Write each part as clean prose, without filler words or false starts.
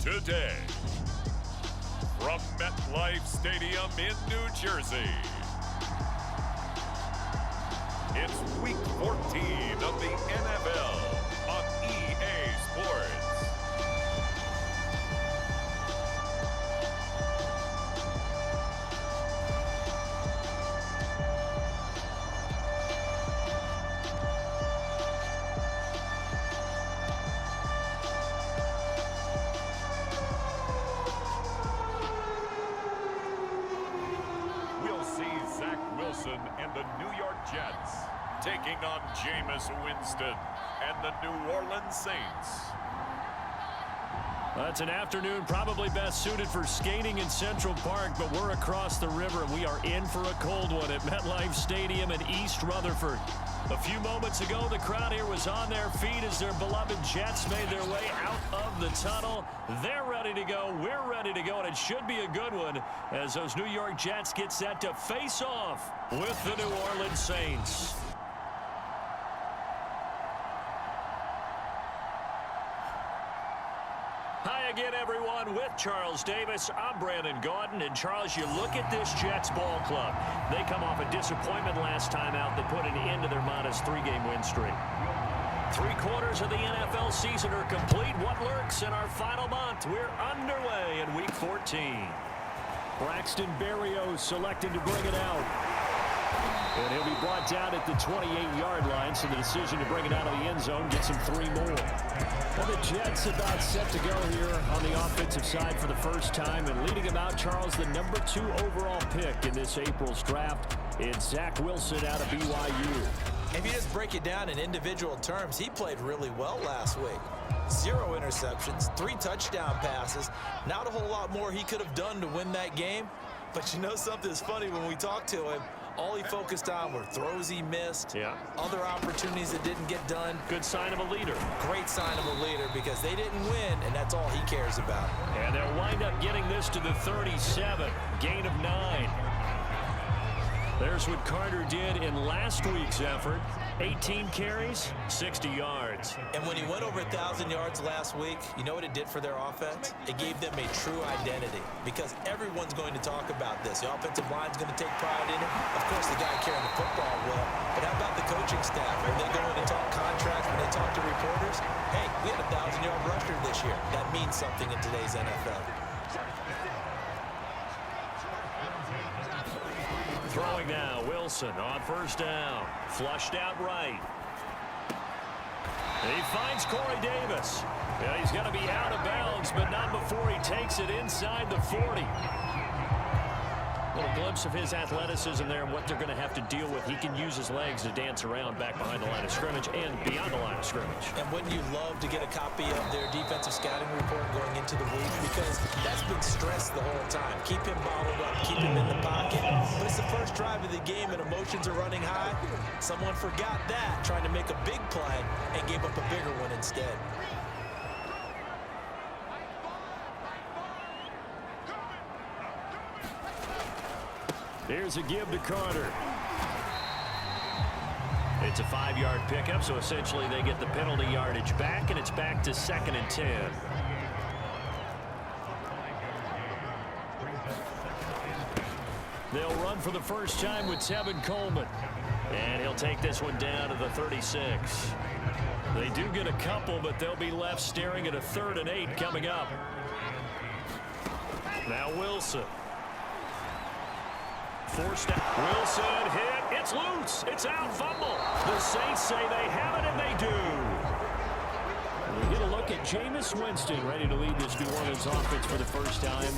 today. From MetLife Stadium in New Jersey, it's Week 14 of the NFL on EA Sports. And the New York Jets taking on Jameis Winston and the New Orleans Saints. It's an afternoon probably best suited for skating in Central Park, but we're across the river and we are in for a cold one at MetLife Stadium in East Rutherford. A few moments ago, the crowd here was on their feet as their beloved Jets made their way out of the tunnel. They're ready to go. We're ready to go, and it should be a good one as those New York Jets get set to face off with the New Orleans Saints. Hi again, everyone. With Charles Davis, I'm Brandon Gaudin. And, Charles, you look at this Jets ball club. They come off a disappointment last time out that put an end to their modest three-game win streak. 3/4 of the NFL season are complete. What lurks in our final month? We're underway in Week 14. Braxton Berrios selecting to bring it out. And he'll be brought down at the 28-yard line, so the decision to bring it out of the end zone gets him 3 more. Well, the Jets about set to go here on the offensive side for the first time, and leading them out, Charles, the number 2 overall pick in this April's draft. It's Zach Wilson out of BYU. If you just break it down in individual terms, he played really well last week. 0 interceptions, 3 touchdown passes. Not a whole lot more he could have done to win that game. But you know something's funny when we talked to him. All he focused on were throws he missed, other opportunities that didn't get done. Good sign of a leader. Great sign of a leader because they didn't win, and that's all he cares about. And they'll wind up getting this to the 37, gain of 9. There's what Carter did in last week's effort. 18 carries, 60 yards. And when he went over 1,000 yards last week, you know what it did for their offense? It gave them a true identity because everyone's going to talk about this. The offensive line's going to take pride in it. Of course, the guy carrying the football will. But how about the coaching staff? When they go in and talk contracts, when they talk to reporters, hey, we had a 1,000-yard rusher this year. That means something in today's NFL. Throwing now, Wilson on first down. Flushed out right. He finds Corey Davis. Yeah, he's going to be out of bounds, but not before he takes it inside the 40. A little glimpse of his athleticism there and what they're going to have to deal with. He can use his legs to dance around back behind the line of scrimmage and beyond the line of scrimmage. And wouldn't you love to get a copy of their defensive scouting report going into the week? Because that's been stressed the whole time. Keep him bottled up, keep him in the pocket. But it's the first drive of the game and emotions are running high. Someone forgot that, trying to make a big play and gave up a bigger one instead. Here's a give to Carter. It's a 5-yard pickup, so essentially they get the penalty yardage back, and it's back to 2nd and 10. They'll run for the first time with Tevin Coleman. And he'll take this one down to the 36. They do get a couple, but they'll be left staring at a 3rd and 8 coming up. Now Wilson. Forced out. Wilson hit. It's loose. It's out. Fumble. The Saints say they have it, and they do. And we get a look at Jameis Winston ready to lead this New Orleans offense for the first time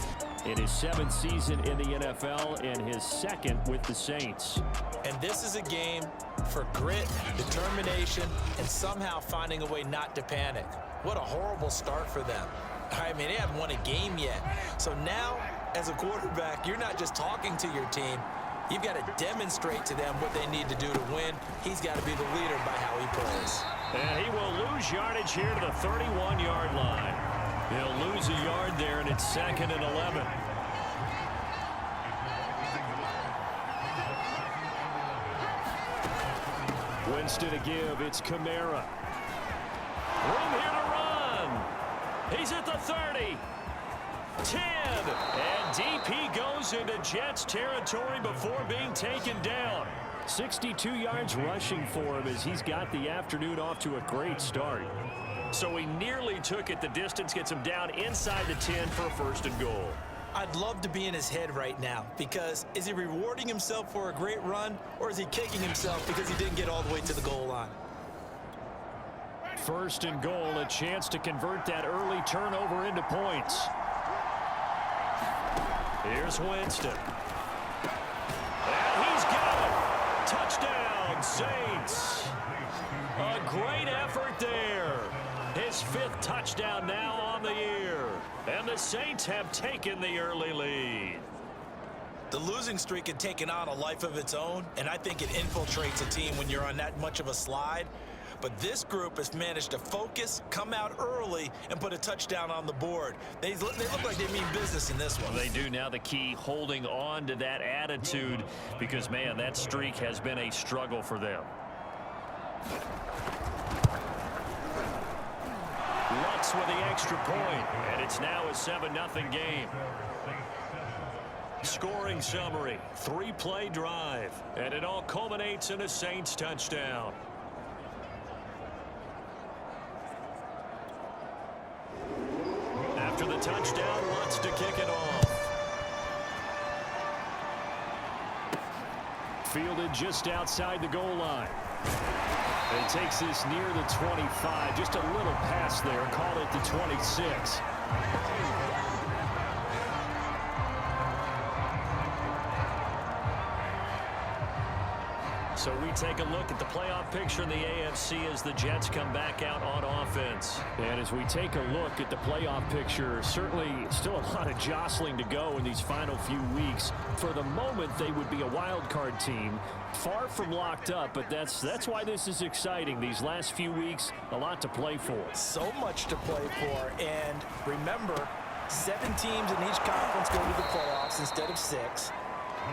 in his 7th season in the NFL and his 2nd with the Saints. And this is a game for grit, determination, and somehow finding a way not to panic. What a horrible start for them. I mean, they haven't won a game yet. So now, as a quarterback, you're not just talking to your team. You've got to demonstrate to them what they need to do to win. He's got to be the leader by how he plays. And he will lose yardage here to the 31-yard line. He'll lose a yard there, and it's 2nd and 11. Winston to give. It's Kamara. Room here to run. He's at the 30. 10. And deep he goes into Jets territory before being taken down. 62 yards rushing for him as he's got the afternoon off to a great start. So he nearly took it the distance, gets him down inside the 10 for a 1st and goal. I'd love to be in his head right now, because is he rewarding himself for a great run, or is he kicking himself because he didn't get all the way to the goal line? 1st and goal, a chance to convert that early turnover into points. Here's Winston. And he's got it. Touchdown, Saints. A great effort there. His 5th touchdown now on the year. And the Saints have taken the early lead. The losing streak had taken on a life of its own, and I think it infiltrates a team when you're on that much of a slide. But this group has managed to focus, come out early, and put a touchdown on the board. They look like they mean business in this one. Well, they do. Now the key, holding on to that attitude, because, man, that streak has been a struggle for them. Lutz with the extra point, and it's now a 7-0 game. Scoring summary, 3-play drive, and it all culminates in a Saints touchdown. After the touchdown, Lutz to kick it off. Fielded just outside the goal line. It takes this near the 25. Just a little pass there. Call it the 26. So we take a look at the playoff picture in the AFC as the Jets come back out on offense. And as we take a look at the playoff picture, certainly still a lot of jostling to go in these final few weeks. For the moment, they would be a wild card team, far from locked up, but that's why this is exciting. These last few weeks, a lot to play for. So much to play for, and remember, 7 teams in each conference go to the playoffs instead of 6.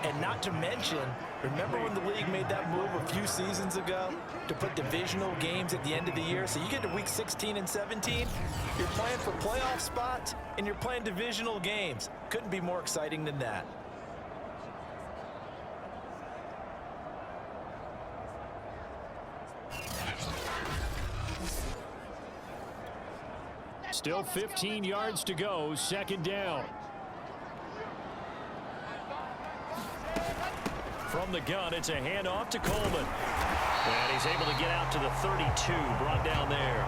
And not to mention, remember when the league made that move a few seasons ago to put divisional games at the end of the year? So you get to week 16 and 17, you're playing for playoff spots, and you're playing divisional games. Couldn't be more exciting than that. Still 15 yards to go, 2nd down. From the gun, it's a handoff to Coleman. And he's able to get out to the 32, brought down there.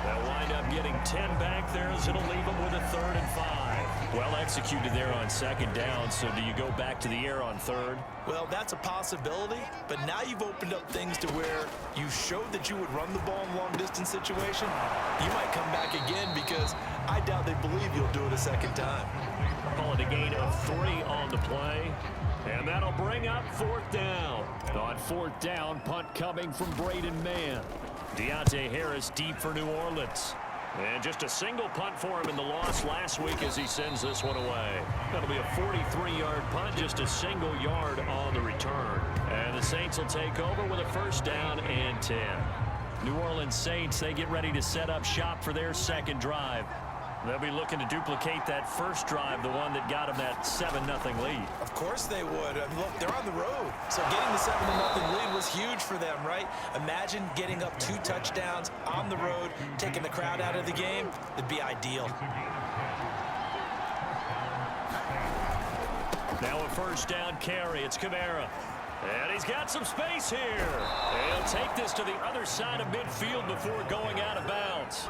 They'll wind up getting 10 back there, as it'll leave them with a 3rd and 5. Well executed there on 2nd down, so do you go back to the air on 3rd? Well, that's a possibility, but now you've opened up things to where you showed that you would run the ball in long-distance situation. You might come back again, because I doubt they believe you'll do it a 2nd time. Call it a gain of 3 on the play. And that'll bring up 4th down. On 4th down, punt coming from Braden Mann. Deontay Harris deep for New Orleans. And just a single punt for him in the loss last week as he sends this one away. That'll be a 43-yard punt, just a single yard on the return. And the Saints will take over with a 1st down and 10. New Orleans Saints, they get ready to set up shop for their 2nd drive. They'll be looking to duplicate that first drive, the one that got them that 7-0 lead. Of course they would. I mean, look, they're on the road. So getting the 7-0 lead was huge for them, right? Imagine getting up 2 touchdowns on the road, taking the crowd out of the game. It'd be ideal. Now a 1st down carry. It's Kamara. And he's got some space here. He'll take this to the other side of midfield before going out of bounds.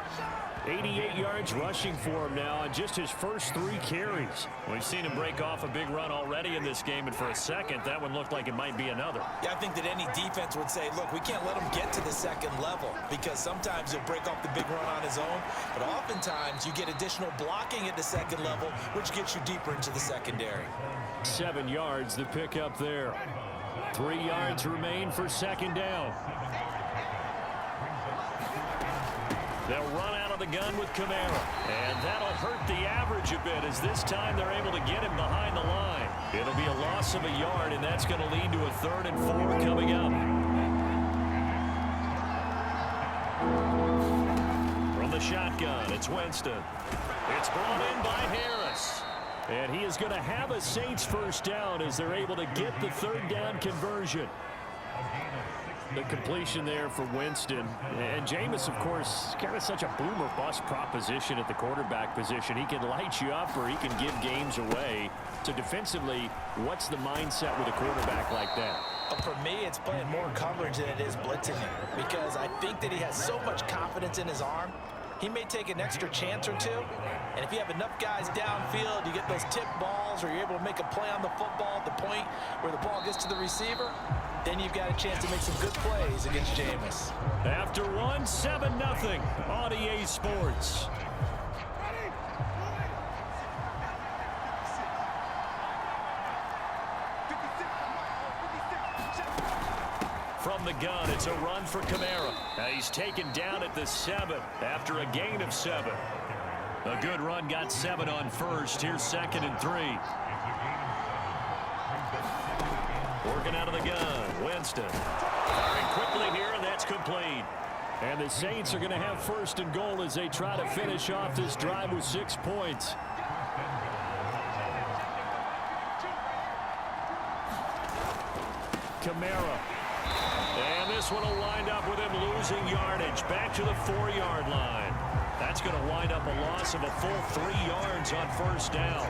88 yards rushing for him now on just his first 3 carries. We've seen him break off a big run already in this game, and for a second, that one looked like it might be another. Yeah, I think that any defense would say, look, we can't let him get to the 2nd level, because sometimes he'll break off the big run on his own, but oftentimes you get additional blocking at the 2nd level, which gets you deeper into the secondary. 7 yards the pickup there. 3 yards remain for 2nd down. They'll run out of the gun with Kamara, and that'll hurt the average a bit, as this time they're able to get him behind the line. It'll be a loss of a yard, and that's going to lead to a 3rd and 4 coming up. From the shotgun, it's It's Winston. It's brought in by Harris. And he is going to have a Saints first down as they're able to get the third down conversion. The completion there for Winston. And Jameis, of course, kind of such a boom or bust proposition at the quarterback position. He can light you up or he can give games away. So defensively, what's the mindset with a quarterback like that? For me, it's playing more coverage than it is blitzing him, because I think that he has so much confidence in his arm. He may take an extra chance or two, and if you have enough guys downfield, you get those tip balls, or you're able to make a play on the football at the point where the ball gets to the receiver, then you've got a chance to make some good plays against Jameis. After one, 7-0 on EA Sports. From the gun, it's a run for Kamara. He's taken down at the 7 after a gain of 7. A good run, got 7 on first. Here's 2nd and 3. Working out of the gun, Winston. Firing quickly here, and that's complete. And the Saints are going to have 1st and goal as they try to finish off this drive with 6 points. Kamara. And this one will wind up with him losing yardage back to the 4-yard line. That's going to wind up a loss of a full 3 yards on 1st down.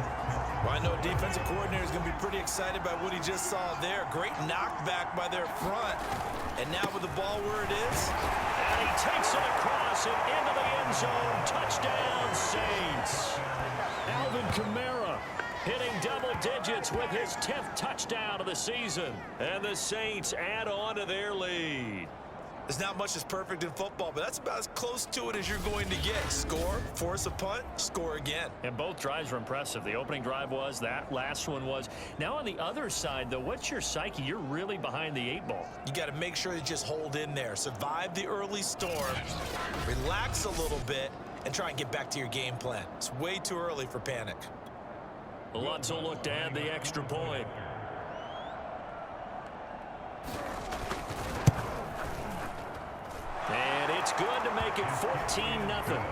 Well, I know defensive coordinator is going to be pretty excited by what he just saw there. Great knockback by their front. And now with the ball where it is. And he takes it across and into the end zone. Touchdown, Saints. Alvin Kamara hitting double digits with his 10th touchdown of the season. And the Saints add on to their lead. There's not much that's perfect in football, but that's about as close to it as you're going to get. Score, force a punt, score again. And both drives were impressive. The opening drive was, that last one was. Now on the other side, though, what's your psyche? You're really behind the 8 ball. You got to make sure you just hold in there. Survive the early storm, relax a little bit, and try and get back to your game plan. It's way too early for panic. Lutz will look to add the extra point. And it's good to make it 14-0.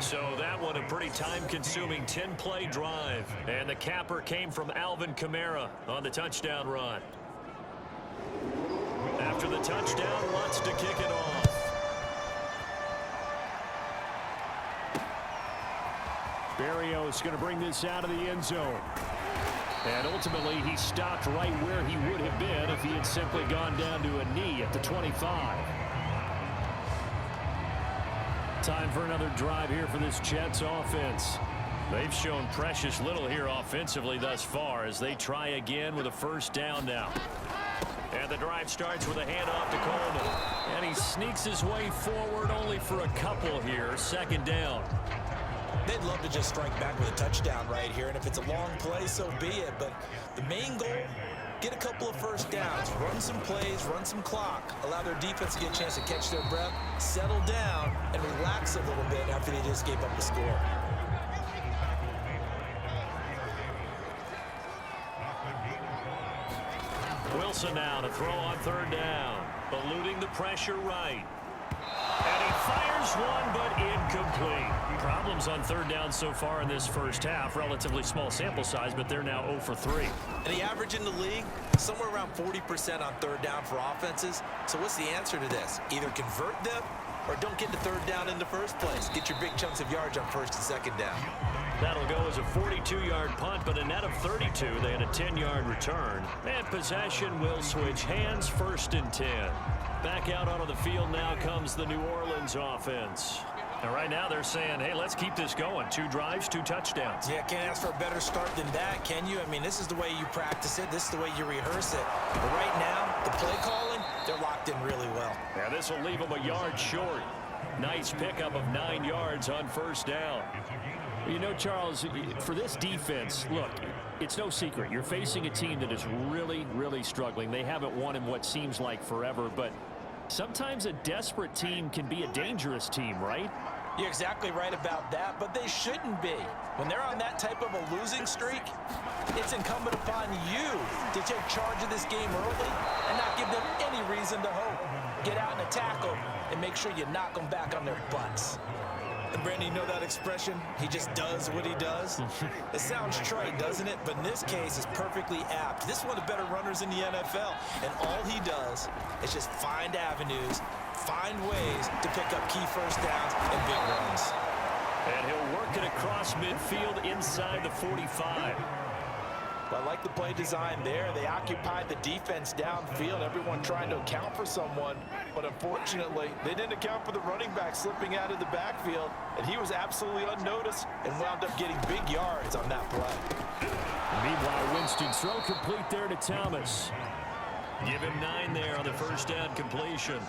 So that one a pretty time-consuming 10-play drive. And the capper came from Alvin Kamara on the touchdown run. After the touchdown, Lutz to kick it off. Berrios going to bring this out of the end zone. And ultimately, he stopped right where he would have been if he had simply gone down to a knee at the 25. Time for another drive here for this Jets offense. They've shown precious little here offensively thus far as they try again with a 1st down now. And the drive starts with a handoff to Coleman. And he sneaks his way forward only for a couple here. 2nd down. They'd love to just strike back with a touchdown right here, and if it's a long play, so be it. But the main goal, get a couple of 1st downs, run some plays, run some clock, allow their defense to get a chance to catch their breath, settle down, and relax a little bit after they just gave up the score. Wilson now to throw on 3rd down, eluding the pressure right. And he fires one, but incomplete. Problems on 3rd down so far in this first half. Relatively small sample size, but they're now 0 for 3. And the average in the league, somewhere around 40% on 3rd down for offenses. So what's the answer to this? Either convert them or don't get the 3rd down in the first place. Get your big chunks of yards on 1st and 2nd down. That'll go as a 42-yard punt, but a net of 32. They had a 10-yard return. And possession will switch hands, 1st and 10. Back out onto the field now comes the New Orleans offense. And right now they're saying, hey, let's keep this going. 2 drives, 2 touchdowns. Yeah, can't ask for a better start than that, can you? I mean, this is the way you practice it. This is the way you rehearse it. But right now, the play calling, they're locked in really well. Yeah, this will leave them a yard short. Nice pickup of 9 yards on 1st down. You know, Charles, for this defense, look, it's no secret. You're facing a team that is really, really struggling. They haven't won in what seems like forever, but sometimes a desperate team can be a dangerous team, right? You're exactly right about that, but they shouldn't be. When they're on that type of a losing streak, it's incumbent upon you to take charge of this game early and not give them any reason to hope. Get out and attack them and make sure you knock them back on their butts. And Brandon, you know that expression? He just does what he does? It sounds trite, doesn't it? But in this case, it's perfectly apt. This is one of the better runners in the NFL. And all he does is just find avenues, find ways to pick up key first downs and big runs. And he'll work it across midfield inside the 45. But I like the play design there. They occupied the defense downfield, everyone trying to account for someone. But unfortunately, they didn't account for the running back slipping out of the backfield. And he was absolutely unnoticed and wound up getting big yards on that play. Meanwhile, Winston's throw complete there to Thomas. Give him 9 there on the first down completion.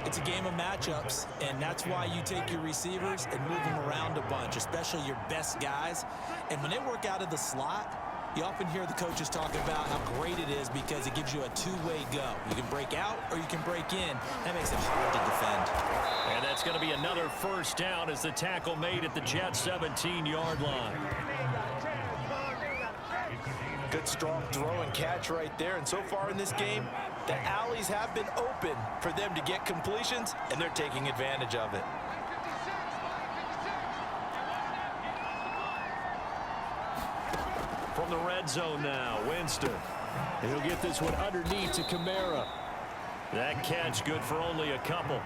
It's a game of matchups, and that's why you take your receivers and move them around a bunch, especially your best guys. And when they work out of the slot, you often hear the coaches talk about how great it is because it gives you a two-way go. You can break out or you can break in. That makes it hard to defend. And that's going to be another first down as the tackle made at the Jets' 17-yard line. Good strong throw and catch right there. And so far in this game, the alleys have been open for them to get completions, and they're taking advantage of it. From the red zone now, Winston. And he'll get this one underneath to Kamara. That catch good for only a couple.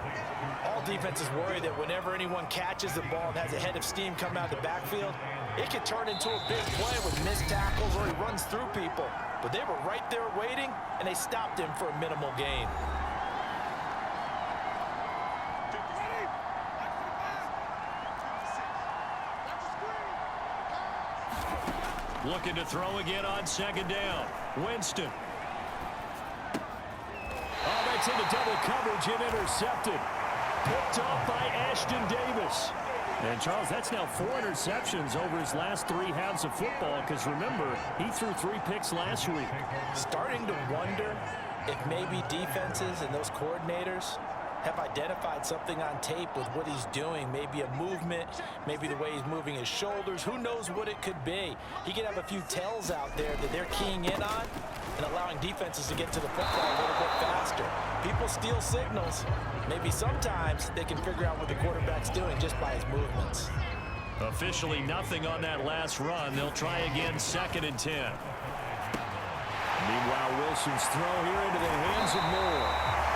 All defenses worry that whenever anyone catches the ball and has a head of steam come out of the backfield, it could turn into a big play with missed tackles or he runs through people. But they were right there waiting, and they stopped him for a minimal gain. Looking to throw again on second down. Winston. Oh, that's into double coverage and intercepted. Picked off by Ashton Davis. And, Charles, that's now 4 interceptions over his last 3 halves of football because, remember, he threw 3 picks last week. Starting to wonder if maybe defenses and those coordinators have identified something on tape with what he's doing. Maybe a movement, maybe the way he's moving his shoulders. Who knows what it could be? He could have a few tells out there that they're keying in on and allowing defenses to get to the football a little bit faster. People steal signals. Maybe sometimes they can figure out what the quarterback's doing just by his movements. Officially nothing on that last run. They'll try again 2nd and 10. Meanwhile, Wilson's throw here into the hands of Moore.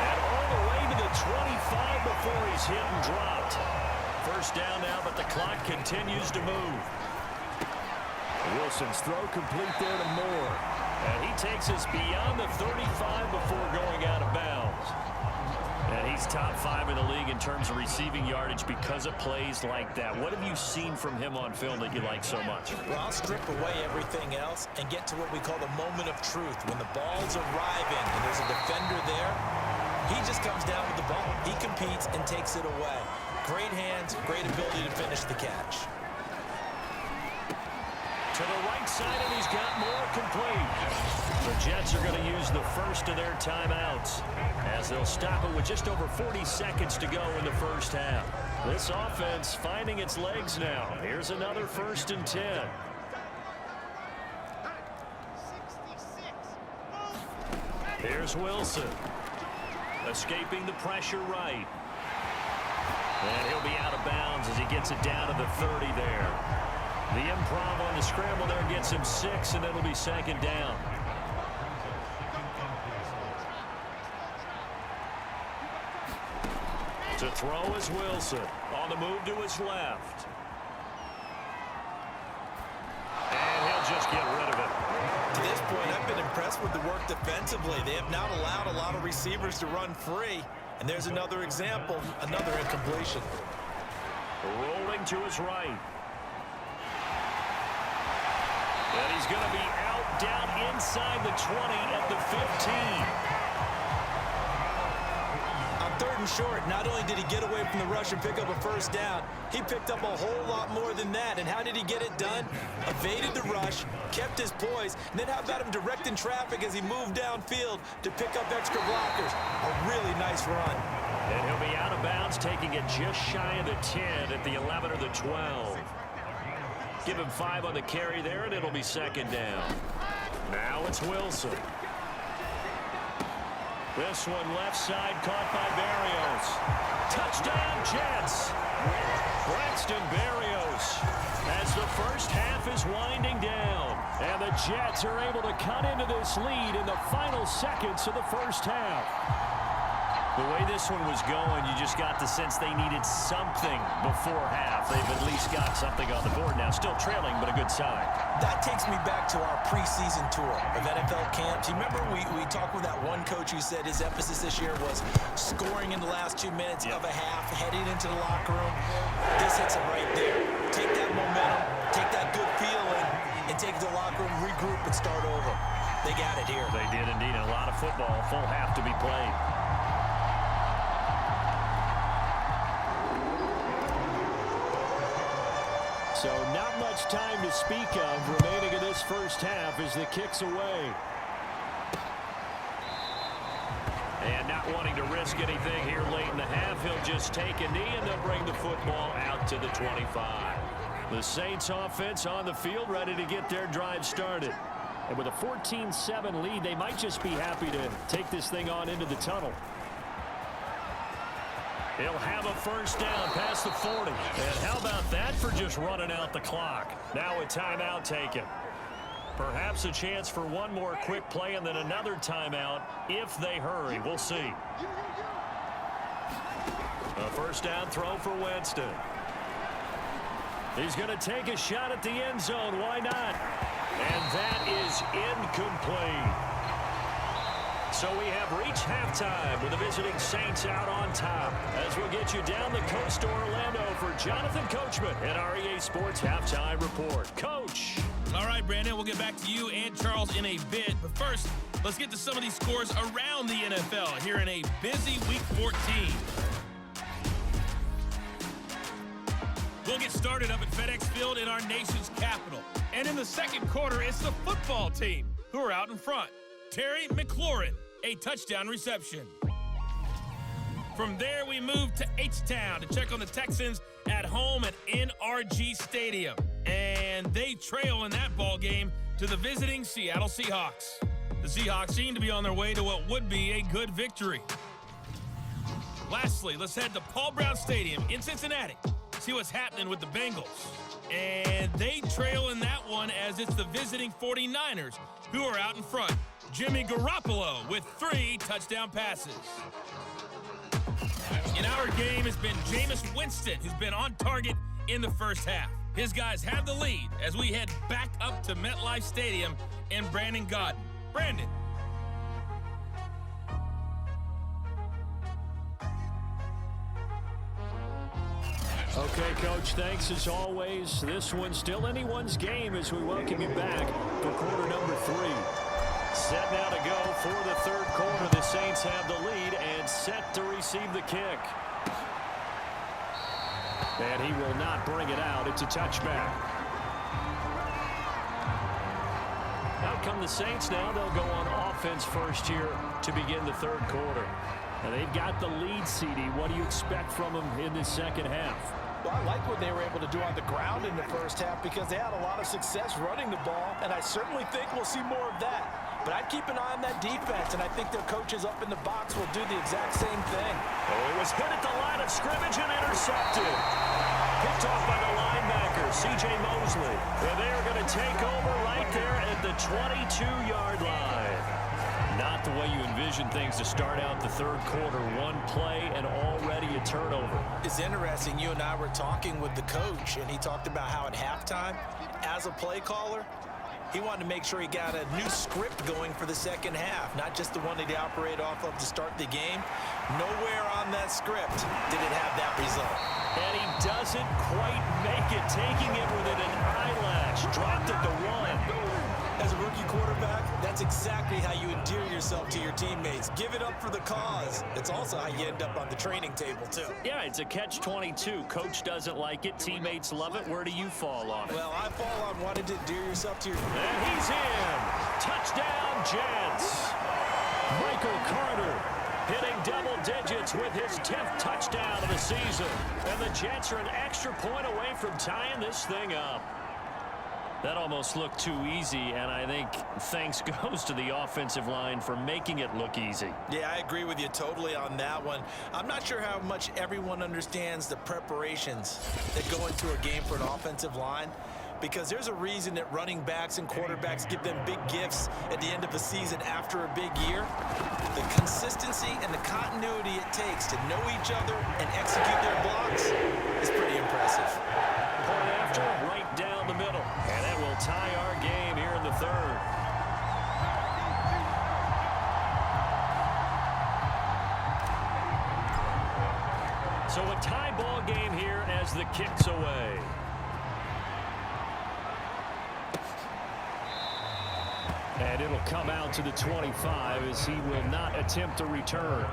And all the way to the 25 before he's hit and dropped. First down now, but the clock continues to move. Wilson's throw complete there to Moore. And he takes us beyond the 35 before going out of bounds. And he's top 5 in the league in terms of receiving yardage because of plays like that. What have you seen from him on film that you like so much? Well, I'll strip away everything else and get to what we call the moment of truth. When the ball's arriving and there's a defender there, he just comes down with the ball. He competes and takes it away. Great hands, great ability to finish the catch. To the right side, and he's got more complete. The Jets are going to use the first of their timeouts as they'll stop it with just over 40 seconds to go in the first half. This offense finding its legs now. Here's another 1st and 10. Here's Wilson. Escaping the pressure right. And he'll be out of bounds as he gets it down to the 30 there. The improv on the scramble there gets him 6, and it'll be 2nd down. To throw is Wilson. On the move to his left. And he'll just get rid of it. To this point, I've been impressed with the work defensively. They have not allowed a lot of receivers to run free. And there's another example, another incompletion. Rolling to his right. And he's going to be out down inside the 20 at the 15. On 3rd and short, not only did he get away from the rush and pick up a first down, he picked up a whole lot more than that. And how did he get it done? Evaded the rush, kept his poise, and then how about him directing traffic as he moved downfield to pick up extra blockers? A really nice run. And he'll be out of bounds, taking it just shy of the 10 at the 11 or the 12. Give him 5 on the carry there, and it'll be 2nd down. Now it's Wilson. This one left side caught by Barrios. Touchdown, Jets. Braxton Berrios as the first half is winding down. And the Jets are able to cut into this lead in the final seconds of the first half. The way this one was going, you just got the sense they needed something before half. They've at least got something on the board now. Still trailing, but a good sign. That takes me back to our preseason tour of NFL camps. You remember we talked with that one coach who said his emphasis this year was scoring in the last 2 minutes of a half, heading into the locker room. This hits it right there. Take that momentum, take that good feeling, and take it to the locker room, regroup, and start over. They got it here. They did indeed. A lot of football, full half to be played. So not much time to speak of remaining in this first half as the kick's away. And not wanting to risk anything here late in the half, he'll just take a knee and they'll bring the football out to the 25. The Saints offense on the field ready to get their drive started. And with a 14-7 lead, they might just be happy to take this thing on into the tunnel. He'll have a first down past the 40. And how about that for just running out the clock? Now a timeout taken. Perhaps a chance for one more quick play and then another timeout if they hurry. We'll see. A first down throw for Winston. He's going to take a shot at the end zone. Why not? And that is incomplete. So we have reached halftime with the visiting Saints out on top. As we'll get you down the coast to Orlando for Jonathan Coachman at our EA Sports Halftime Report. Coach. All right, Brandon, we'll get back to you and Charles in a bit. But first, let's get to some of these scores around the NFL here in a busy Week 14. We'll get started up at FedEx Field in our nation's capital. And in the second quarter, it's the football team who are out in front. Terry McLaurin, a touchdown reception. From there, we move to H-Town to check on the Texans at home at NRG Stadium. And they trail in that ball game to the visiting Seattle Seahawks. The Seahawks seem to be on their way to what would be a good victory. Lastly, let's head to Paul Brown Stadium in Cincinnati. See what's happening with the Bengals. And they trail in that one as it's the visiting 49ers who are out in front. Jimmy Garoppolo with 3 touchdown passes. In our game has been Jameis Winston, who's been on target in the first half. His guys have the lead as we head back up to MetLife Stadium in Brandon Gaudin. Brandon. Okay, Coach, thanks as always. This one's still anyone's game as we welcome you back for quarter number 3. Set now to go for the third quarter. The Saints have the lead and set to receive the kick. And he will not bring it out. It's a touchback. Out come the Saints now. They'll go on offense first here to begin the third quarter. And they've got the lead, CD. What do you expect from them in the second half? Well, I like what they were able to do on the ground in the first half because they had a lot of success running the ball, and I certainly think we'll see more of that. But I'd keep an eye on that defense, and I think their coaches up in the box will do the exact same thing. Oh, it was hit at the line of scrimmage and intercepted. Picked off by the linebacker, C.J. Mosley. And they're going to take over right there at the 22-yard line. Not the way you envision things to start out the third quarter. One play and already a turnover. It's interesting. You and I were talking with the coach, and he talked about how at halftime, as a play caller, he wanted to make sure he got a new script going for the second half, not just the one that he operated off of to start the game. Nowhere on that script did it have that result. And he doesn't quite make it, taking it within an eyelash. Dropped it to 1. As a rookie quarterback, that's exactly how you endear yourself to your teammates. Give it up for the cause. It's also how you end up on the training table, too. Yeah, it's a catch-22. Coach doesn't like it. Teammates love it. Where do you fall on it? Well, I fall on wanting to endear yourself to your... And he's in. Touchdown, Jets. Michael Carter hitting double digits with his 10th touchdown of the season. And the Jets are an extra point away from tying this thing up. That almost looked too easy, and I think thanks goes to the offensive line for making it look easy. Yeah, I agree with you totally on that one. I'm not sure how much everyone understands the preparations that go into a game for an offensive line, because there's a reason that running backs and quarterbacks give them big gifts at the end of the season after a big year. The consistency and the continuity it takes to know each other and execute their blocks is pretty impressive. Point after, right down the middle. And that will tie our game here in the third. So a tie ball game here as the kick's away. And it'll come out to the 25 as he will not attempt a return.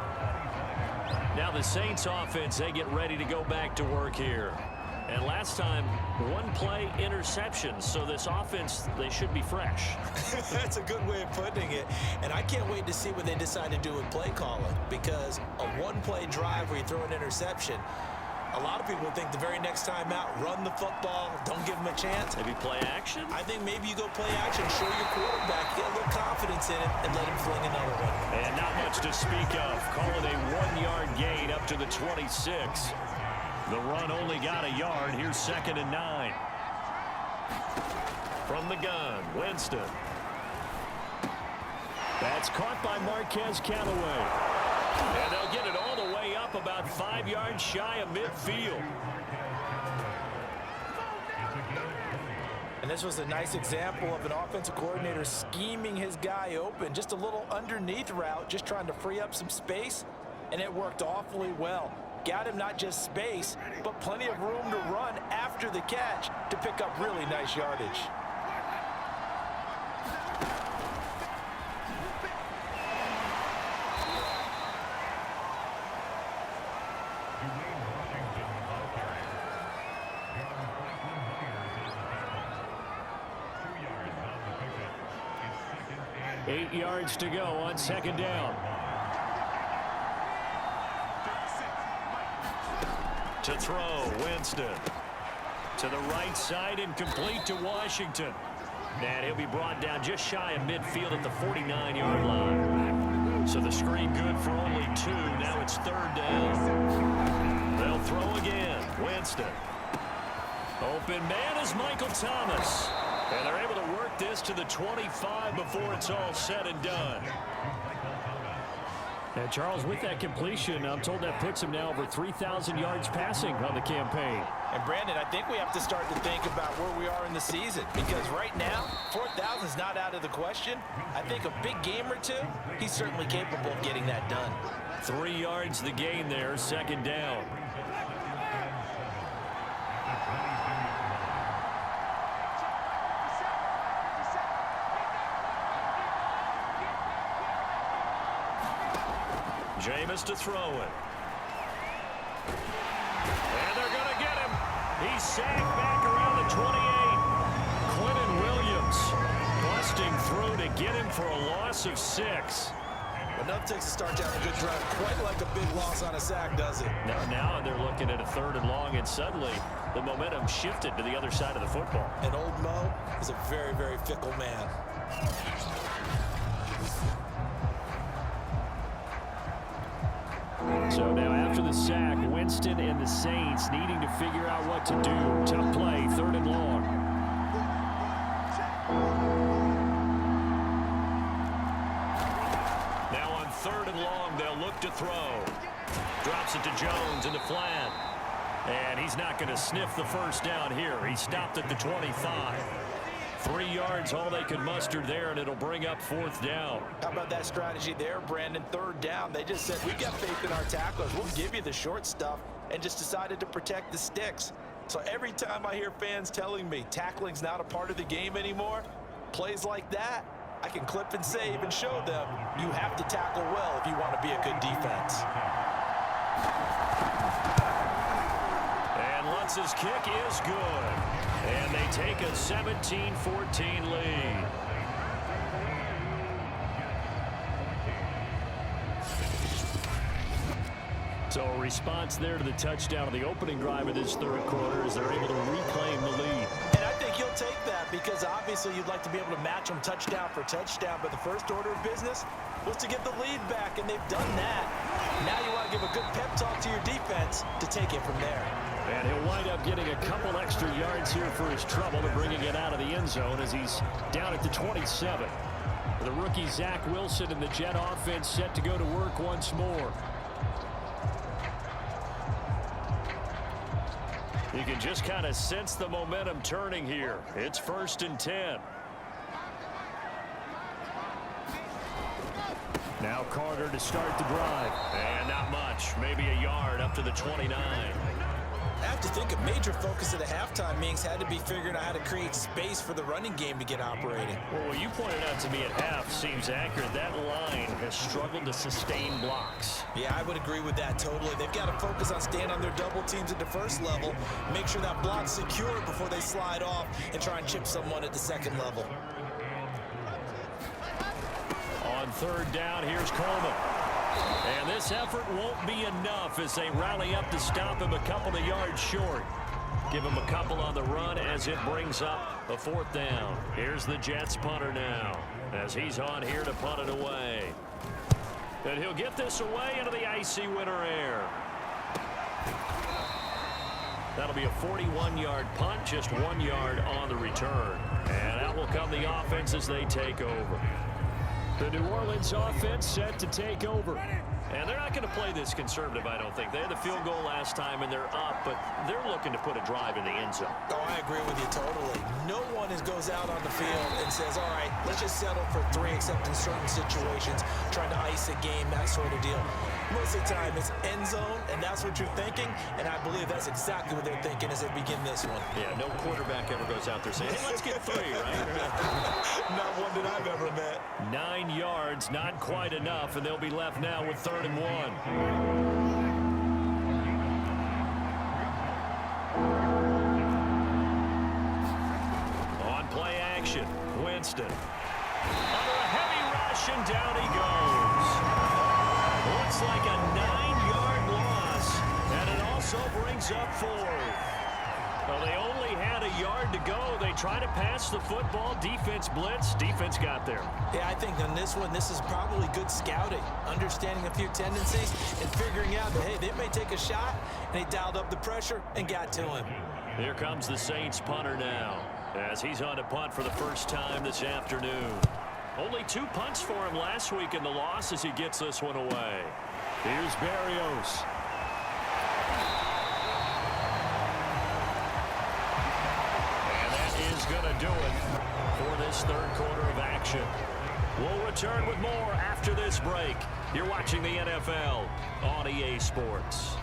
Now the Saints offense, they get ready to go back to work here. And last time, one play interception. So this offense, they should be fresh. That's a good way of putting it. And I can't wait to see what they decide to do with play calling, because a one-play drive where you throw an interception, a lot of people think the very next time out, run the football, don't give them a chance. Maybe play action? I think maybe you go play action, show your quarterback, get a little confidence in it, and let him fling another one. And not much to speak of. Call it a 1-yard gain up to the 26. The run only got a yard. Here's 2nd and 9. From the gun, Winston. That's caught by Marquez Callaway. And they'll get it all the way up about 5 yards shy of midfield. And this was a nice example of an offensive coordinator scheming his guy open. Just a little underneath route, just trying to free up some space, and it worked awfully well. Got him not just space, but plenty of room to run after the catch to pick up really nice yardage. Eight yards to go on 2nd down. To throw, Winston. To the right side and complete to Washington. And he'll be brought down just shy of midfield at the 49-yard line. So the screen good for only 2. Now it's 3rd down. They'll throw again. Winston. Open man is Michael Thomas. And they're able to work this to the 25 before it's all said and done. And Charles, with that completion, I'm told that puts him now over 3,000 yards passing on the campaign. And Brandon, I think we have to start to think about where we are in the season, because right now, 4,000 is not out of the question. I think a big game or two, he's certainly capable of getting that done. 3 yards the gain there, 2nd down. Jameis to throw it. And they're going to get him. He's sagged back around the 28. Quentin Williams busting through to get him for a loss of 6. Enough takes to start down a good drive. Quite like a big loss on a sack, does it? Now they're looking at a 3rd and long, and suddenly the momentum shifted to the other side of the football. And old Mo is a very, very fickle man. So now after the sack, Winston and the Saints needing to figure out what to do. Tough play, 3rd and long. Now on 3rd and long, they'll look to throw. Drops it to Jones in the flat. And he's not going to sniff the 1st down here. He stopped at the 25. 3 yards, all they could muster there, and it'll bring up 4th down. How about that strategy there, Brandon? 3rd down. They just said, we've got faith in our tacklers. We'll give you the short stuff, and just decided to protect the sticks. So every time I hear fans telling me tackling's not a part of the game anymore, plays like that, I can clip and save and show them you have to tackle well if you want to be a good defense. And Lutz's kick is good. And they take a 17-14 lead. So a response there to the touchdown of the opening drive of this 3rd quarter as they're able to reclaim the lead. And I think you'll take that because obviously you'd like to be able to match them touchdown for touchdown, but the first order of business was to get the lead back, and they've done that. Now you want to give a good pep talk to your defense to take it from there. And he'll wind up getting a couple extra yards here for his trouble to bringing it out of the end zone as he's down at the 27. The rookie Zach Wilson and the Jet offense set to go to work once more. You can just kind of sense the momentum turning here. It's 1st and 10. Now Carter to start the drive. And not much. Maybe a yard up to the 29. I have to think a major focus of the halftime meetings had to be figuring out how to create space for the running game to get operating. Well, what you pointed out to me at half seems accurate. That line has struggled to sustain blocks. Yeah, I would agree with that totally. They've got to focus on staying on their double teams at the first level, make sure that block's secure before they slide off and try and chip someone at the second level. On 3rd down, here's Coleman. And this effort won't be enough as they rally up to stop him a couple of yards short. Give him a couple on the run as it brings up a 4th down. Here's the Jets punter now as he's on here to punt it away. And he'll get this away into the icy winter air. That'll be a 41-yard punt, just 1 yard on the return. And out will come the offense as they take over. The New Orleans offense set to take over. And they're not going to play this conservative, I don't think. They had the field goal last time, and they're up, but they're looking to put a drive in the end zone. Oh, I agree with you totally. No one goes out on the field and says, all right, let's just settle for 3, except in certain situations, trying to ice a game, that sort of deal. Most of the time, it's end zone, and that's what you're thinking, and I believe that's exactly what they're thinking as they begin this one. Yeah, no quarterback ever goes out there saying, hey, let's get 3, right? Not one that I've ever met. 9 yards, not quite enough, and they'll be left now with 3rd and 1. On play action, Winston. Under a heavy rush, and down he goes. Looks like a 9-yard loss, and it also brings up 4th. Well, they only had a yard to go. They try to pass the football. Defense blitz. Defense got there. Yeah, I think on this one, this is probably good scouting, understanding a few tendencies and figuring out that, hey, they may take a shot, and they dialed up the pressure and got to him. Here comes the Saints punter now as he's on to punt for the first time this afternoon. Only 2 punts for him last week in the loss as he gets this one away. Here's Berrios. Going to do it for this 3rd quarter of action. We'll return with more after this break. You're watching the NFL on EA Sports.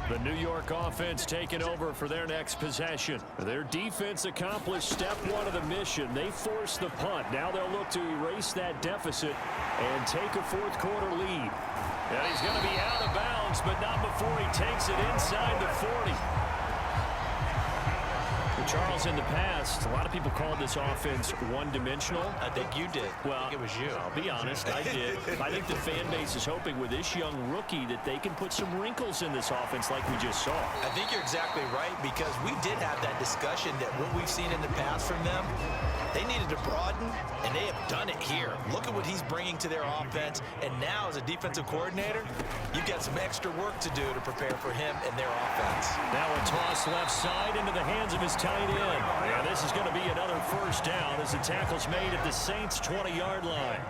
The New York offense taking over for their next possession. Their defense accomplished step 1 of the mission. They forced the punt. Now they'll look to erase that deficit and take a 4th quarter lead. And he's going to be out of bounds, but not before he takes it inside the 40. Charles, in the past, a lot of people called this offense one-dimensional. I think you did. Well, I think it was you. I'll be honest, I did. I think the fan base is hoping with this young rookie that they can put some wrinkles in this offense like we just saw. I think you're exactly right, because we did have that discussion that what we've seen in the past from them, they needed to broaden, and they have done it here. Look at what he's bringing to their offense, and now as a defensive coordinator, you've got some extra work to do to prepare for him and their offense. Now a toss left side into the hands of his tight end. And this is going to be another 1st down as the tackle's made at the Saints' 20-yard line.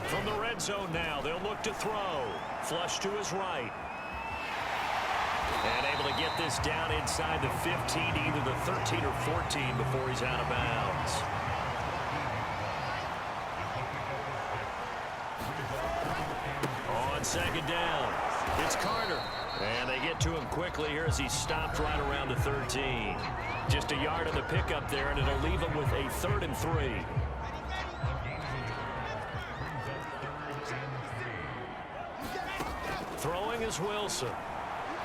From the red zone now, they'll look to throw. Flush to his right. And able to get this down inside the 15, either the 13 or 14 before he's out of bounds. On 2nd down, it's Carter. And they get to him quickly here as he stopped right around the 13. Just a yard on the pickup there, and it'll leave him with a 3rd and 3. Throwing is Wilson.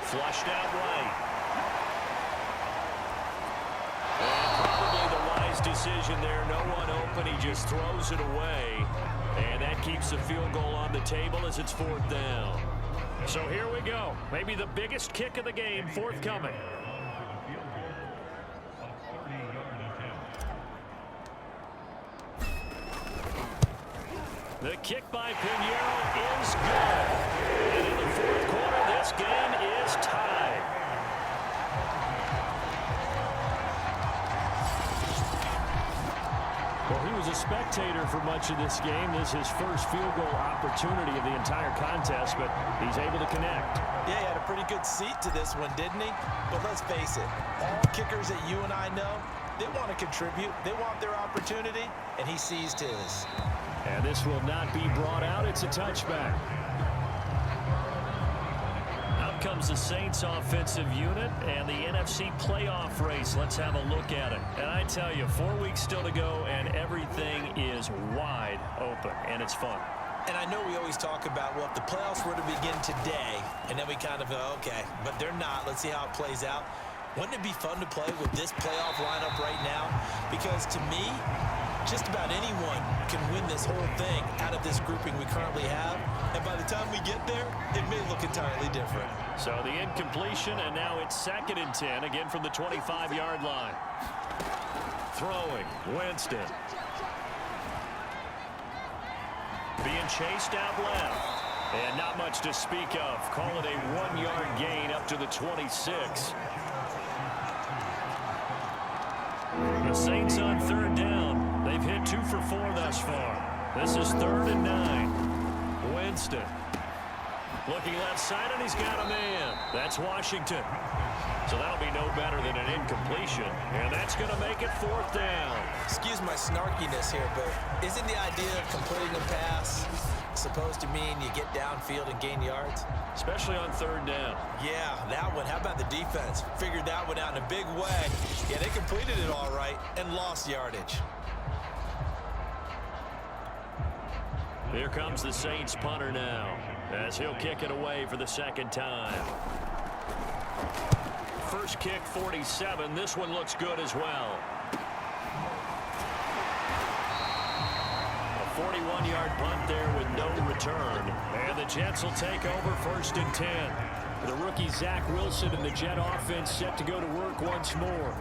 Flushed out right. And probably the wise decision there. No one open. He just throws it away. And that keeps the field goal on the table as it's 4th down. So here we go. Maybe the biggest kick of the game forthcoming. The kick by Pinheiro is good. And in the fourth quarter, this game is tied. Well, he was a spectator for much of this game. This is his first field goal opportunity of the entire contest, but he's able to connect. Yeah, he had a pretty good seat to this one, didn't he? But let's face it, all kickers that you and I know, they want to contribute. They want their opportunity, and he seized his. And this will not be brought out. It's a touchback. Out comes the Saints offensive unit and the NFC playoff race. Let's have a look at it. And I tell you, 4 weeks still to go, and everything is wide open, and it's fun. And I know we always talk about, well, if the playoffs were to begin today, and then we kind of go, okay, but they're not. Let's see how it plays out. Wouldn't it be fun to play with this playoff lineup right now? Because to me, just about anyone can win this whole thing out of this grouping we currently have. And by the time we get there, it may look entirely different. So the incompletion, and now it's 2nd and 10, again from the 25-yard line. Throwing, Winston. Being chased out left. And not much to speak of. Call it a 1-yard gain up to the 26. The Saints on 3rd down. They've hit 2 for 4 thus far. This is 3rd and 9. Winston. Looking left side, and he's got a man. That's Washington. So that'll be no better than an incompletion. And that's going to make it 4th down. Excuse my snarkiness here, but isn't the idea of completing a pass supposed to mean you get downfield and gain yards? Especially on 3rd down. Yeah, that one. How about the defense? Figured that one out in a big way. Yeah, they completed it all right and lost yardage. Here comes the Saints punter now, as he'll kick it away for the 2nd time. First kick, 47. This one looks good as well. A 41-yard punt there with no return. And the Jets will take over 1st and 10. The rookie Zach Wilson and the Jet offense set to go to work once more.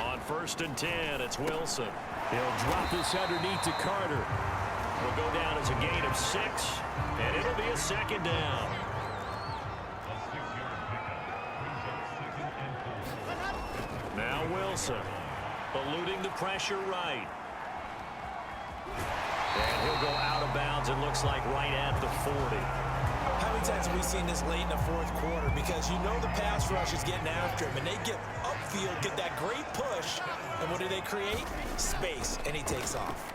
On 1st and 10, it's Wilson. He'll drop this underneath to Carter. Will go down as a gain of 6, and it'll be a 2nd down. Now Wilson, eluding the pressure right. And he'll go out of bounds, it looks like right at the 40. How many times have we seen this late in the 4th quarter? Because you know the pass rush is getting after him, and they get upfield, get that great push, and what do they create? Space, and he takes off.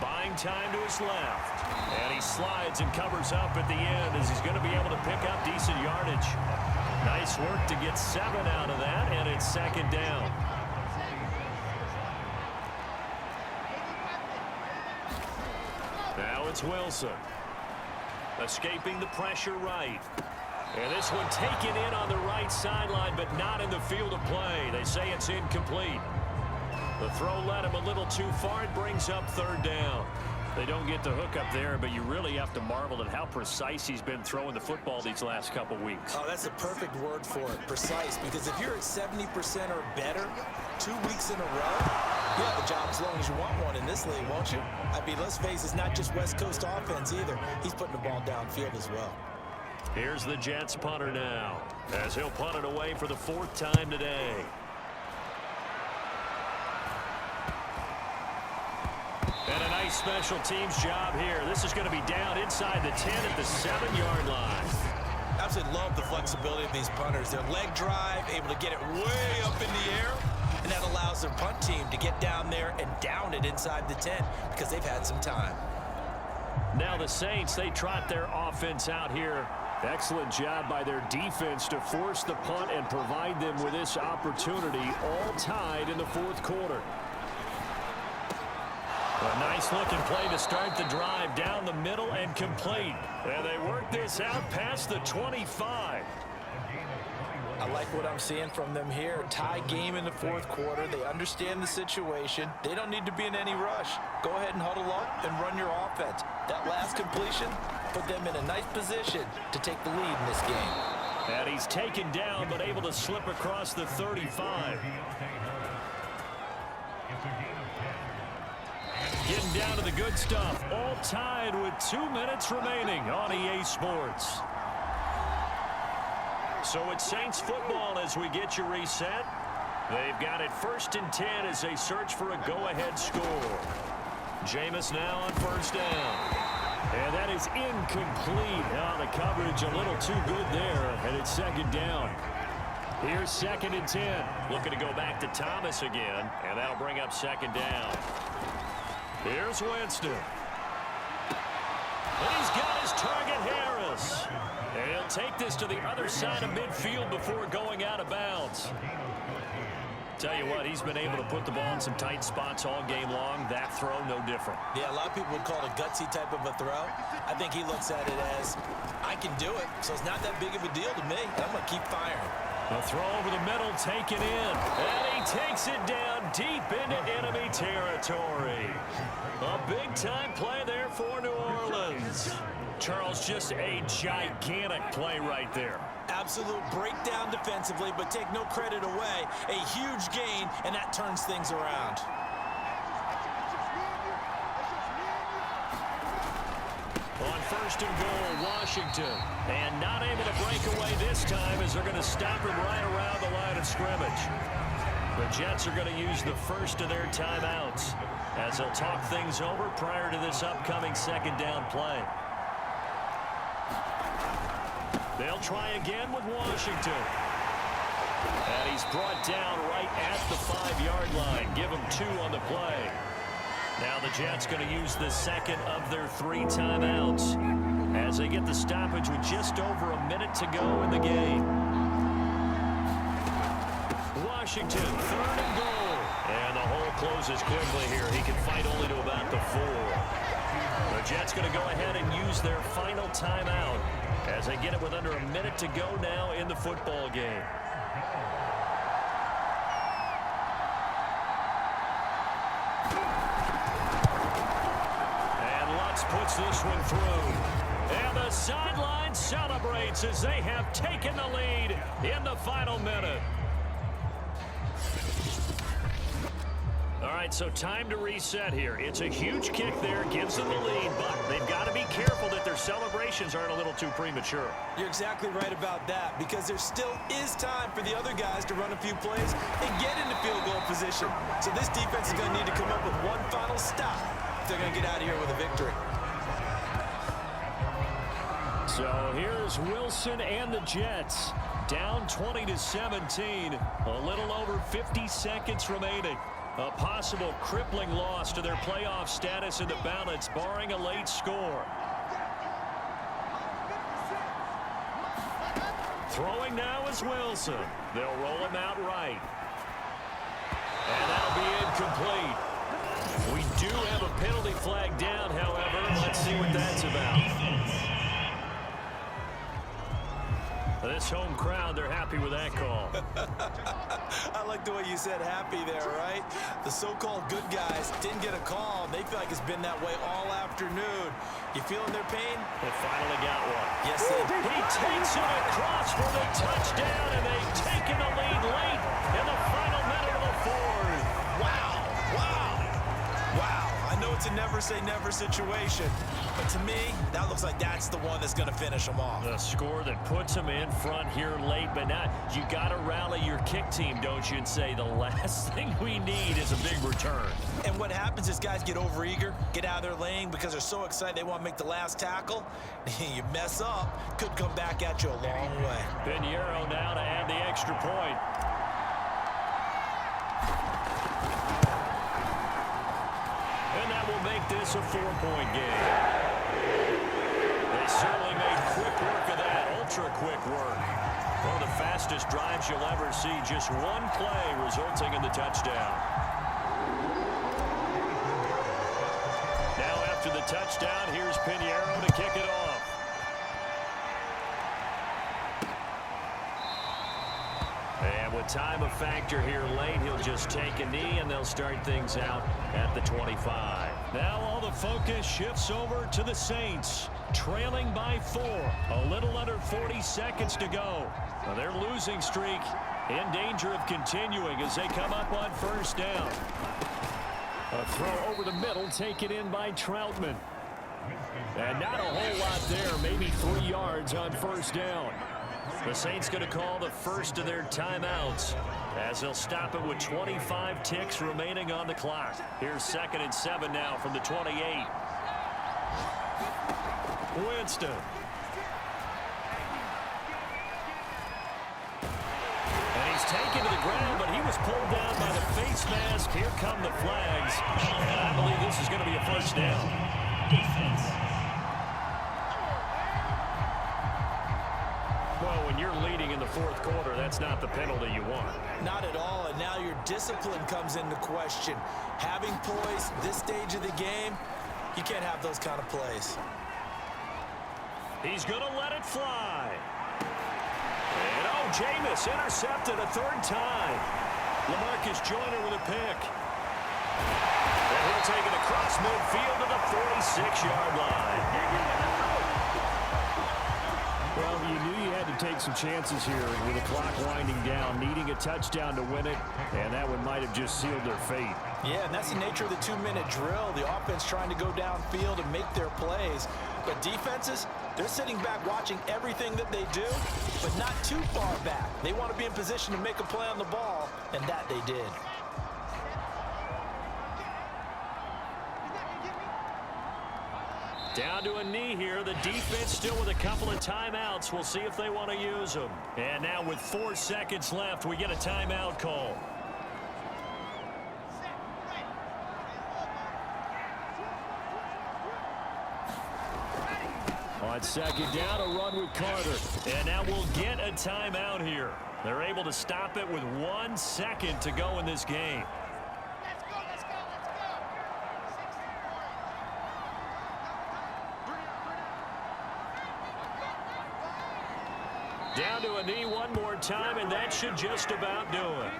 Buying time to his left. And he slides and covers up at the end as he's going to be able to pick up decent yardage. Nice work to get 7 out of that, and it's 2nd down. Now it's Wilson. Escaping the pressure right. And this one taken in on the right sideline, but not in the field of play. They say it's incomplete. The throw led him a little too far. It brings up 3rd down. They don't get the hook up there, but you really have to marvel at how precise he's been throwing the football these last couple weeks. Oh, that's a perfect word for it, precise, because if you're at 70% or better 2 weeks in a row, you have a job as long as you want one in this league, won't you? I mean, let's face it, it's not just West Coast offense either. He's putting the ball downfield as well. Here's the Jets punter now, as he'll punt it away for the 4th time today. And a nice special teams job here. This is going to be down inside the 10 at the 7-yard line. Absolutely love the flexibility of these punters. Their leg drive, able to get it way up in the air, and that allows their punt team to get down there and down it inside the 10 because they've had some time. Now the Saints, they trot their offense out here. Excellent job by their defense to force the punt and provide them with this opportunity, all tied in the 4th quarter. A nice-looking play to start the drive down the middle and complete. And they work this out past the 25. like what I'm seeing from them here. Tie game in the fourth quarter. They understand the situation. They don't need to be in any rush. Go ahead and huddle up and run your offense. That last completion put them in a nice position to take the lead in this game. And he's taken down but able to slip across the 35. Getting down to the good stuff. All tied with 2 minutes remaining on EA Sports. So it's Saints football as we get you reset. They've got it 1st and 10 as they search for a go-ahead score. Jameis now on 1st down. And that is incomplete. Oh, the coverage a little too good there, and it's 2nd down. Here's 2nd and 10. Looking to go back to Thomas again, and that'll bring up 2nd down. Here's Winston. And he's got his target, Harris. And he'll take this to the other side of midfield before going out of bounds. Tell you what, he's been able to put the ball in some tight spots all game long. That throw, no different. Yeah, a lot of people would call it a gutsy type of a throw. I think he looks at it as, I can do it, so it's not that big of a deal to me. I'm going to keep firing. A throw over the middle, taken in. And he takes it down deep into enemy territory. A big-time play there for New Orleans. Charles, just a gigantic play right there. Absolute breakdown defensively, but take no credit away. A huge gain, and that turns things around. On 1st and goal, Washington. And not able to break away this time as they're going to stop him right around the line of scrimmage. The Jets are going to use the first of their timeouts as they'll talk things over prior to this upcoming 2nd down play. They'll try again with Washington. And he's brought down right at the 5-yard line. Give him 2 on the play. Now the Jets going to use the 2nd of their 3 timeouts as they get the stoppage with just over a minute to go in the game. Washington, 3rd and goal. And the hole closes quickly here. He can fight only to about the 4. The Jets going to go ahead and use their final timeout as they get it with under a minute to go now in the football game. And Lutz puts this one through. And the sideline celebrates as they have taken the lead in the final minute. All right, so time to reset here. It's a huge kick there, gives them the lead, but they've got to be careful that their celebrations aren't a little too premature. You're exactly right about that, because there still is time for the other guys to run a few plays and get into field goal position. So this defense is going to need to come up with one final stop if they're going to get out of here with a victory. So here's Wilson and the Jets, down 20-17, a little over 50 seconds remaining. A possible crippling loss to their playoff status in the balance, barring a late score. Throwing now is Wilson. They'll roll him out right. And that'll be incomplete. We do have a penalty flag down, however. Let's see what that's about. This home crowd, they're happy with that call. I like the way you said happy there, right? The so-called good guys didn't get a call. They feel like it's been that way all afternoon. You feeling their pain? They finally got one. Yes, they did. He takes it across for the touchdown, and they've taken the lead late in the final minute of the 4th. Wow. Wow. Wow. I know it's a never-say-never situation, but to me, that looks like that's the one that's going to finish them off. The score that puts them in front here late, but now you got to rally your kick team, don't you, and say the last thing we need is a big return. And what happens is guys get overeager, get out of their lane because they're so excited they want to make the last tackle. You mess up, could come back at you a long way. Pinheiro now to add the extra point. And that will make this a 4-point game. They certainly made quick work of that, ultra-quick work. One of the fastest drives you'll ever see, just one play resulting in the touchdown. Now after the touchdown, here's Pinheiro to kick it off. And with time a factor here late, he'll just take a knee, and they'll start things out at the 25. Now all the focus shifts over to the Saints, trailing by 4. A little under 40 seconds to go. Well, their losing streak in danger of continuing as they come up on first down. A throw over the middle, taken in by Troutman. And not a whole lot there, maybe 3 yards on first down. The Saints going to call the first of their timeouts as they'll stop it with 25 ticks remaining on the clock. Here's 2nd and 7 now from the 28. Winston. And he's taken to the ground, but he was pulled down by the face mask. Here come the flags. And I believe this is going to be a first down. Defense. Well, when you're leading in the 4th quarter, that's not the penalty you want. Not at all, and now your discipline comes into question. Having poise this stage of the game, you can't have those kind of plays. He's going to let it fly. And Jameis intercepted a 3rd time. LaMarcus Joyner with a pick. And he'll take it across midfield to the 46-yard line. Well, you knew you had to take some chances here with the clock winding down, needing a touchdown to win it, and that one might have just sealed their fate. Yeah, and that's the nature of the 2-minute drill. The offense trying to go downfield and make their plays. But defenses, they're sitting back watching everything that they do, but not too far back. They want to be in position to make a play on the ball, and that they did. Down to a knee here. The defense still with a couple of timeouts. We'll see if they want to use them. And now with 4 seconds left, we get a timeout call. On 2nd down, a run with Carter. And now we'll get a timeout here. They're able to stop it with 1 second to go in this game. Down to a knee one more time, and that should just about do it.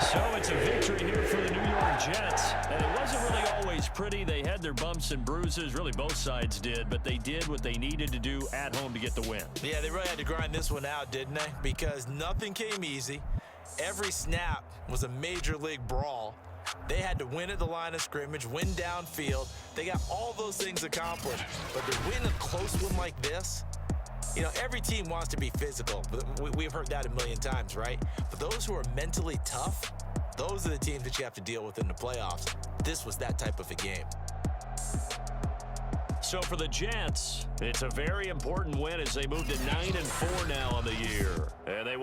So it's a victory here for the New York Jets. And it wasn't really always pretty. They had their bumps and bruises. Really, both sides did. But they did what they needed to do at home to get the win. Yeah, they really had to grind this one out, didn't they? Because nothing came easy. Every snap was a major league brawl. They had to win at the line of scrimmage, win downfield. They got all those things accomplished. But to win a close one like this, you know, every team wants to be physical. We've heard that a million times, right? But those who are mentally tough, those are the teams that you have to deal with in the playoffs. This was that type of a game. So for the Jets, it's a very important win as they move to 9-4 now on the year. And they will